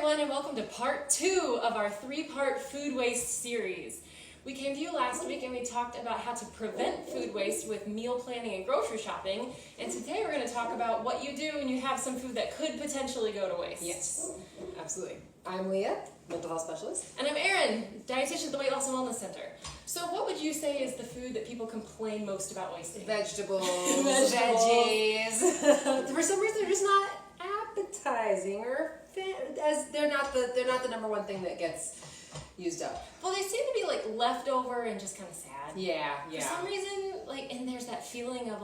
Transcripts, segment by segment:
everyone, and welcome to part 2 of our 3-part food waste series. We came to you last week and we talked about how to prevent food waste with meal planning and grocery shopping. And today we're going to talk about what you do when you have some food that could potentially go to waste. Yes, absolutely. I'm Leah, mental health specialist. And I'm Erin, dietitian at the Weight Loss and Wellness Center. So what would you say is the food that people complain most about wasting? Vegetables, veggies. For some reason, they're just not appetizing, or as they're not the number one thing that gets used up. Well, they seem to be like leftover and just kind of sad. Yeah. For some reason, and there's that feeling of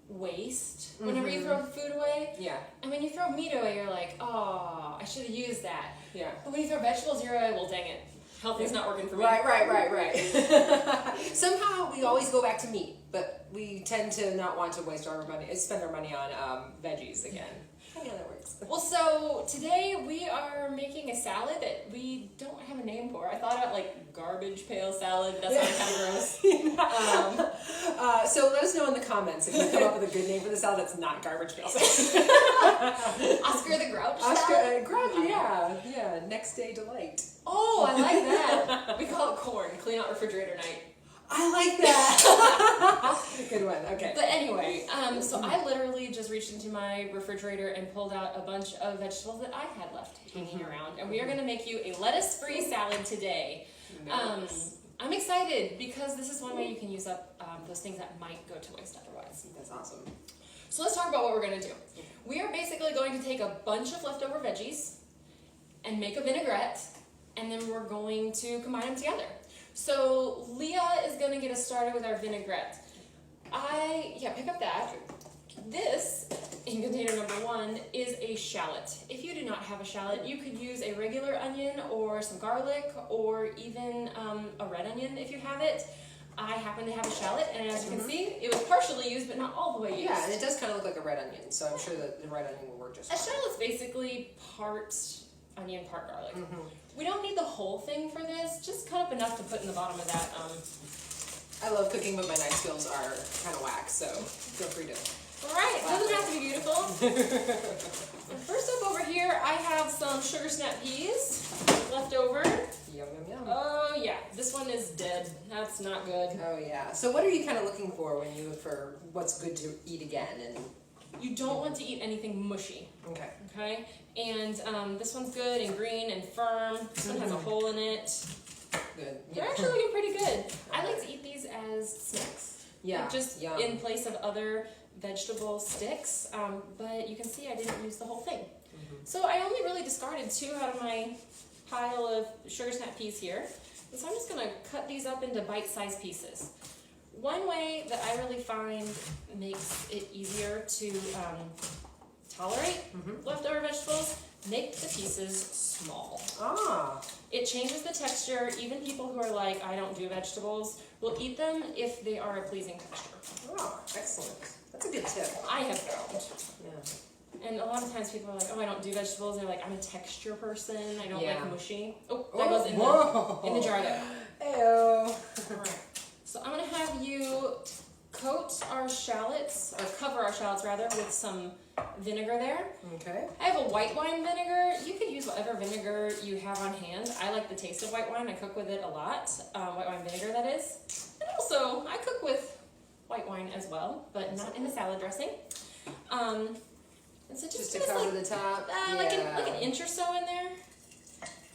waste whenever you throw food away. Yeah. And when you throw meat away, you're like, oh, I should have used that. Yeah. But when you throw vegetables, you're like, well, dang it, healthy's not working for me. Right. Somehow we always go back to meat, but we tend to not want to waste our money, spend our money on veggies again. Yeah, that works. Well, so today we are making a salad that we don't have a name for. I thought about garbage pail salad. That sounds kind of gross. So let us know in the comments if you come up with a good name for the salad that's not garbage pail salad. Oscar the Grouch salad? Grouch, yeah. Next day delight. Oh, I like that. We call it corn. Clean out refrigerator night. I like that. Good one. Okay. But anyway, so I literally just reached into my refrigerator and pulled out a bunch of vegetables that I had left hanging around, and we are going to make you a lettuce-free salad today. Nice. I'm excited because this is one way you can use up those things that might go to waste otherwise. That's awesome. So let's talk about what we're going to do. We are basically going to take a bunch of leftover veggies and make a vinaigrette, and then we're going to combine them together. So Leah is going to get us started with our vinaigrette. Pick up that. This, in container number 1, is a shallot. If you do not have a shallot, you could use a regular onion or some garlic or even a red onion if you have it. I happen to have a shallot, and as you can see, it was partially used, but not all the way used. Yeah, and it does kind of look like a red onion, so I'm sure that the red onion will work just fine. A shallot's basically part onion, part garlic. We don't need the whole thing for this, just cut up enough to put in the bottom of that. I love cooking, but my knife skills are kind of whack, so feel free to. Right, it doesn't have to be beautiful. First up over here, I have some sugar snap peas left over. Yum. Oh yeah, this one is dead. That's not good. Oh yeah. So what are you kind of looking for when you look for what's good to eat again? And you don't want to eat anything mushy. Okay? And this one's good and green and firm. This one has a hole in it. Good. They're actually looking pretty good. I like to eat these as snacks. Yeah. Just in place of other vegetable sticks. But you can see I didn't use the whole thing. So I only really discarded 2 out of my pile of sugar snap peas here. And so I'm just going to cut these up into bite-sized pieces. One way that I really find makes it easier to tolerate leftover vegetables, make the pieces small. It changes the texture. Even people who are like, I don't do vegetables, will eat them if they are a pleasing texture. Oh, excellent. That's a good tip. I have found. Yeah. And a lot of times people are like, oh, I don't do vegetables. They're like, I'm a texture person. I don't like mushy. Oh, that goes in the jar there. Ew. Alright. So I'm going to have you coat our shallots, or cover our shallots rather, with some vinegar there. Okay. I have a white wine vinegar. You could use whatever vinegar you have on hand. I like the taste of white wine. I cook with it a lot. White wine vinegar, that is. And also, I cook with white wine as well, but not in the salad dressing. And so just to cover the top. like an inch or so in there.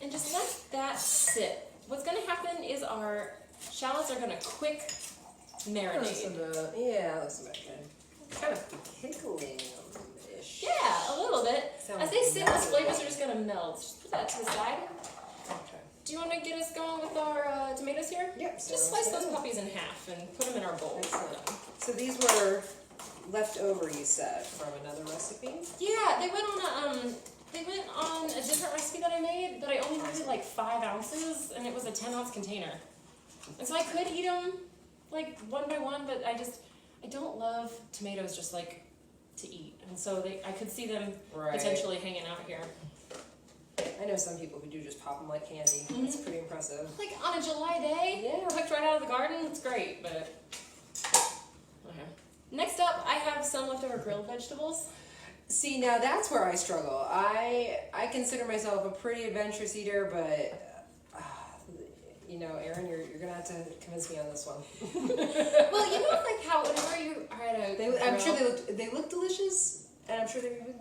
And just let that sit. What's going to happen is our shallots are going to quick marinate. Yeah, looks about good. Kind of pickling-ish. Yeah, a little bit. Sounds as they sit, those nice. flavors are just going to melt. Just put that to the side. Okay. Do you want to get us going with our tomatoes here? Yep. Just slice those puppies in half and put them in our bowl. Excellent. So these were left over, you said, from another recipe? Yeah, they went on a different recipe that I made, but I only needed 5 ounces, and it was a 10-ounce container. And so I could eat them one by one, but I don't love tomatoes just to eat, and so I could see them potentially hanging out here. I know some people who do just pop them like candy. It's pretty impressive. On a July day, picked right out of the garden, it's great, but okay. Next up, I have some leftover grilled vegetables. See, now that's where I struggle. I consider myself a pretty adventurous eater, but you know, Erin, you're gonna have to convince me on this one. Well, you know, like how whenever you are at a I'm sure grill, they look delicious, and I'm sure they even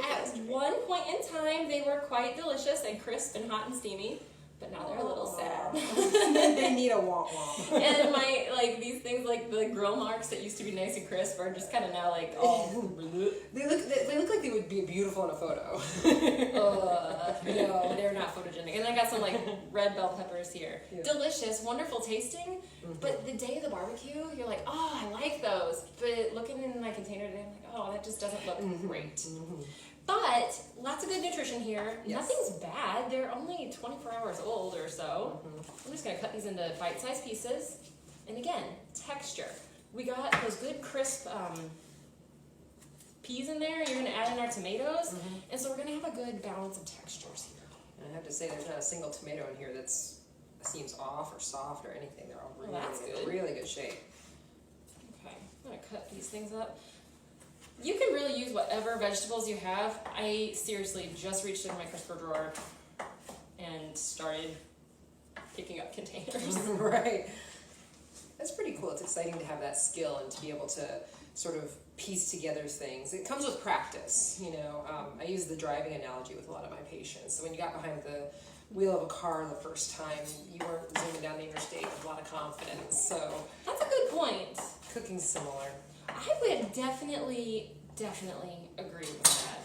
at one point in time they were quite delicious and crisp and hot and steamy. But now they're a little sad. They need a womp womp. And my, like, these things, like the grill marks that used to be nice and crisp are just kind of now like all. They look like they would be beautiful in a photo. No, they're not photogenic. And I got some like red bell peppers here. Yeah. Delicious, wonderful tasting. But the day of the barbecue, you're like, oh, I like those. But looking in my container today, I'm like, oh, that just doesn't look great. But lots of good nutrition here. Yes. Nothing's bad. They're only 24 hours old or so. I'm just going to cut these into bite-sized pieces. And again, texture. We got those good crisp peas in there. You're going to add in our tomatoes. And so we're going to have a good balance of textures here. And I have to say, there's not a single tomato in here seems off or soft or anything. They're all really, that's good. really good shape. Okay, I'm going to cut these things up. You can really use whatever vegetables you have. I seriously just reached in my crisper drawer and started picking up containers. Right. That's pretty cool. It's exciting to have that skill and to be able to sort of piece together things. It comes with practice, you know. I use the driving analogy with a lot of my patients. So when you got behind the wheel of a car the first time, you weren't zooming down the interstate with a lot of confidence. So That's a good point. cooking's similar. I would definitely agree with that.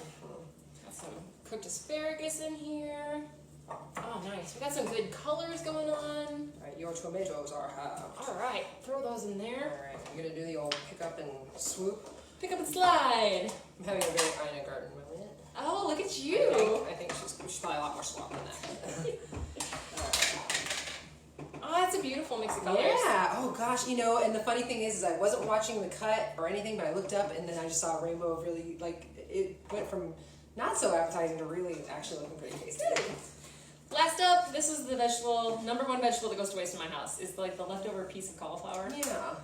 Got some cooked asparagus in here. Oh, nice. We got some good colors going on. All right, your tomatoes are halved. All right, throw those in All there. right, I'm gonna do the old pick up and swoop. Pick up and slide. I'm having a very Ina Garten moment. Oh, look at you. I think she's probably a lot more swap than that. Oh, that's a beautiful mix of colors. Yeah. Oh gosh, you know, and the funny thing is I wasn't watching the cut or anything, but I looked up and then I just saw a rainbow of really, like, it went from not so appetizing to really actually looking pretty tasty. Last up, this is the vegetable, number one vegetable that goes to waste in my house, is like the leftover piece of cauliflower. Yeah.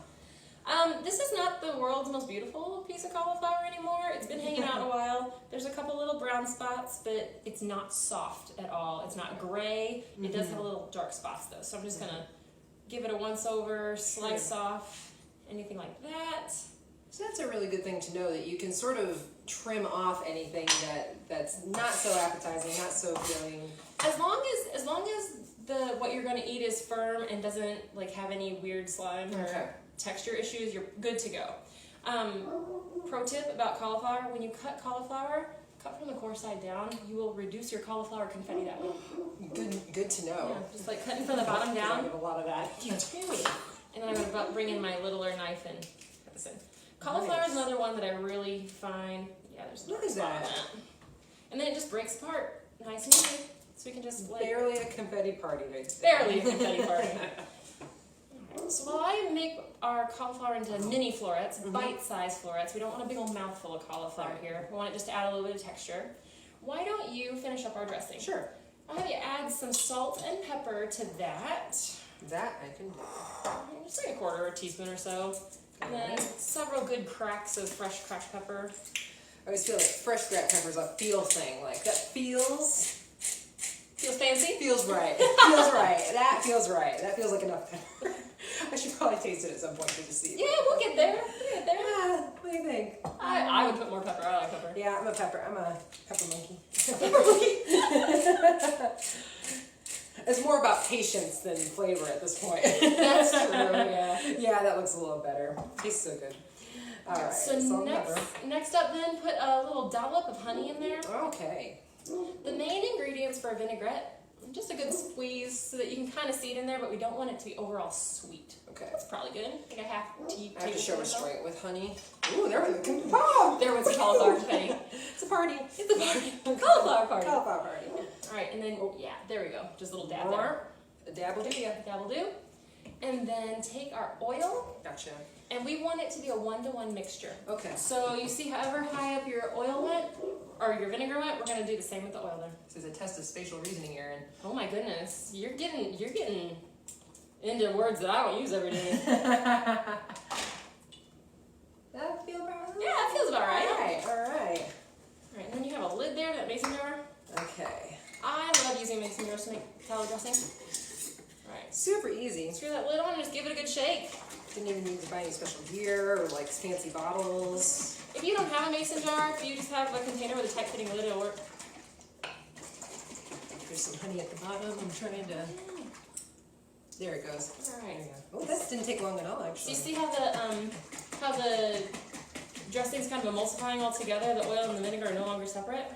This is not the world's most beautiful piece of cauliflower anymore. It's been hanging out a while. There's a couple little brown spots, but it's not soft at all. It's not gray. It does have a little dark spots though. So I'm just gonna give it a once over, slice off, anything like that. So that's a really good thing to know, that you can sort of trim off anything that's not so appetizing, not so filling. As long as the what you're gonna eat is firm and doesn't like have any weird slime or texture issues, you're good to go. Pro tip about cauliflower: when you cut cauliflower, cut from the core side down. You will reduce your cauliflower confetti that way. Good to know. Yeah, just like cutting from the bottom I down. have a lot of that. You too. And then I'm gonna bring in my littler knife and cut this in. Cauliflower is another one that I really find. Yeah, there's no Look at that. And then it just breaks apart, nice and easy. So we can just like Barely a confetti party right there. barely a confetti party. So while I make our cauliflower into mini florets, bite-sized florets, we don't want a big old mouthful of cauliflower here. We want it just to add a little bit of texture. Why don't you finish up our dressing? Sure. I'll have you add some salt and pepper to that. That I can do. Just like a quarter or a teaspoon or so. And then several good cracks of fresh cracked pepper. I always feel like fresh cracked pepper is a feel thing. Like, that feels fancy? Feels right. Feels right. That feels right. That feels like enough pepper. I should probably taste it at some point just to see. Yeah, we'll get there. We'll get there. Yeah, what do you think? I would put more pepper. I like pepper. Yeah, I'm a pepper monkey. It's more about patience than flavor at this point. That's true, yeah. Yeah, that looks a little better. Tastes so good. All right. So next up then, put a little dollop of honey in there. Okay. The main ingredients for a vinaigrette, just a good squeeze so that you can kind of see it in there, but we don't want it to be overall sweet. Okay. That's probably good. Like a half I have to show tablespoon or so. restraint with honey. Ooh, there was a wow. There was a cauliflower confetti. It's a party. It's a party. Cauliflower party. Cauliflower party. All right, and then yeah, there we go. Just a little dab More. A dab will do. there. Dab will do. And then take our oil, Gotcha. and we want it to be a 1-to-1 mixture. Okay. So you see however high up your oil went, or your vinegar went, we're gonna do the same with the oil then. This is a test of spatial reasoning, Erin. Oh my goodness, you're getting into words that I don't use every day. That feel about right? Yeah, it feels about right. All right. lid there, that mason jar. Okay. I love using mason jars to make salad dressing. Alright. Super easy. Screw that lid on and just give it a good shake. Didn't even need to buy any special gear or like fancy bottles. If you don't have a mason jar, if you just have a container with a tight fitting lid, it'll work. There's some honey at the bottom. I'm trying to. There it goes. Alright. There you go. Oh, that didn't take long at all, Do actually. you see how the dressing's kind of emulsifying all together? The oil and the vinegar are no longer separate.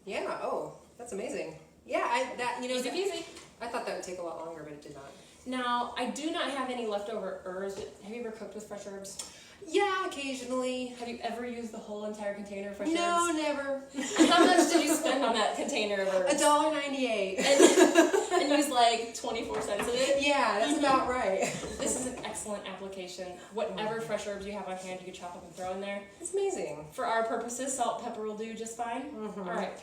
Yeah. Oh, that's amazing. Yeah, Easy peasy. I thought that would take a lot longer, but it did not. Now, I do not have any leftover herbs. Have you ever cooked with fresh herbs? Yeah, occasionally. Have you ever used the whole entire container of fresh No, herbs? never. How much did you spend on that container of herbs? $1.98. And use like 24 cents of it? Yeah, that's about right. This is an excellent application. Whatever fresh herbs you have on hand, you can chop up and throw in there. It's amazing. For our purposes, salt, pepper will do just fine. Alright.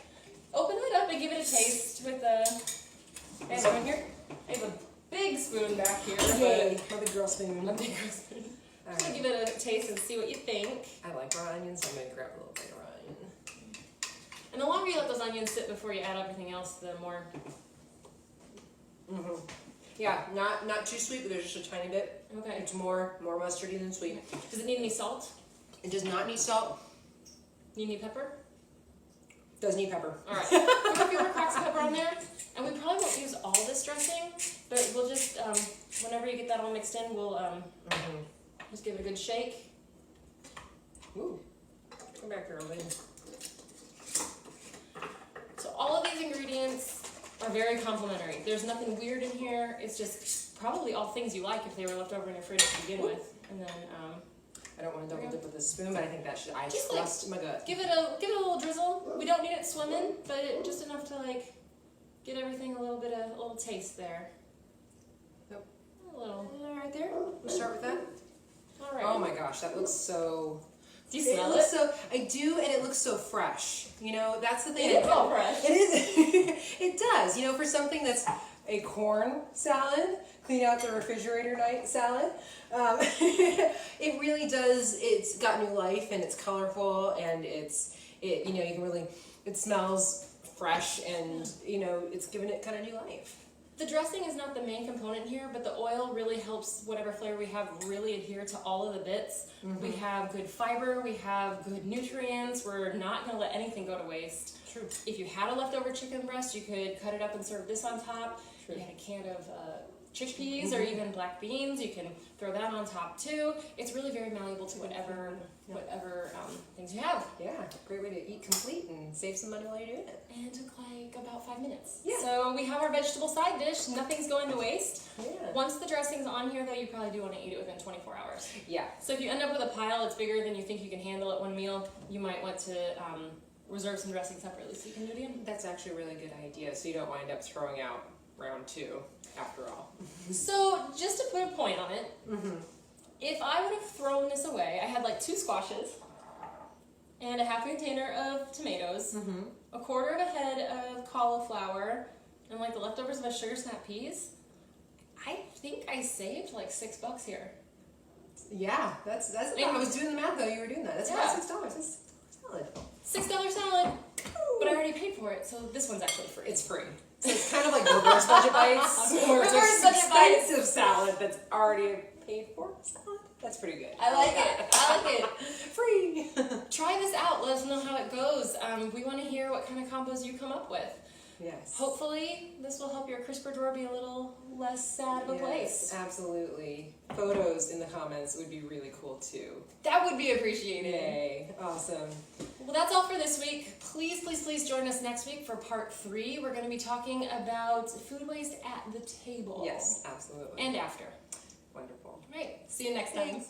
Open it up and give it a taste with the... Is one here? I have a big spoon back here. Yay, for the girl spoon. A big spoon. All I'm right. gonna give it a taste and see what you think. I like raw onions, so I'm going to grab a little bit of raw onion. And the longer you let those onions sit before you add everything else, the more... Yeah, not too sweet, but there's just a tiny bit. Okay. It's more mustardy than sweet. Does it need any salt? It does not need salt. You need pepper? Does need pepper. Alright. Put a few more cracks of pepper on there. And we probably won't use all this dressing, but we'll just, whenever you get that all mixed in, we'll just give it a good shake. Ooh. Come back here, lady. So all of these ingredients are very complimentary. There's nothing weird in here. It's just probably all things you like if they were left over in your fridge to begin with. And then I don't want to double dip with this spoon, but I think that should. I Just trust my gut. give it a little drizzle. We don't need it swimming, but just enough to like get everything a little taste there. Nope. A little. Right there. We'll start with that. All right. Oh my gosh, that looks so. Do you smell looks it? so. I do, and it looks so fresh. You know, that's the thing. It is all fresh. It is. It does. You know, for something that's a corn salad, clean out the refrigerator night salad. It really does. It's got new life, and it's colorful, and you know, you can really. It smells fresh, and you know, it's given it kind of new life. The dressing is not the main component here, but the oil really helps whatever flavor we have really adhere to all of the bits. We have good fiber, we have good nutrients, we're not going to let anything go to waste. True. If you had a leftover chicken breast, you could cut it up and serve this on top. True. You had a can of chickpeas or even black beans, you can throw that on top too. It's really very malleable to whatever things you have. Yeah, great way to eat complete and save some money while you're doing it. And it took like about 5 minutes. Yeah. So we have our vegetable side dish. Nothing's going to waste. Yeah. Once the dressing's on here, though, you probably do want to eat it within 24 hours. Yeah. So if you end up with a pile that's bigger than you think you can handle at one meal, you might want to reserve some dressing separately so you can do it again. That's actually a really good idea, so you don't wind up throwing out round 2 after all. So just to put a point on it, if I would have thrown this away, I had like 2 squashes and a half a container of tomatoes, a quarter of a head of cauliflower, and like the leftovers of a sugar snap peas. I think I saved like $6 here. Yeah, that's I was doing the math though. You were doing that. That's about $6. That's solid. $6 salad, but I already paid for it, so this one's actually free. It's free. So it's kind of like reverse budget bites, or it's Reverse an budget bites. expensive salad that's already paid for salad. That's pretty good. I like it. I like it. Free. Try this out. Let us know how it goes. We want to hear what kind of combos you come up with. Yes. Hopefully, this will help your crisper drawer be a little less sad of a place. Absolutely. Photos in the comments would be really cool too. That would be appreciated. Yay. Awesome. Well, that's all for this week. Please, please, please join us next week for part 3. We're going to be talking about food waste at the table. Yes, absolutely. And after. Wonderful. Right. See you next time. Thanks.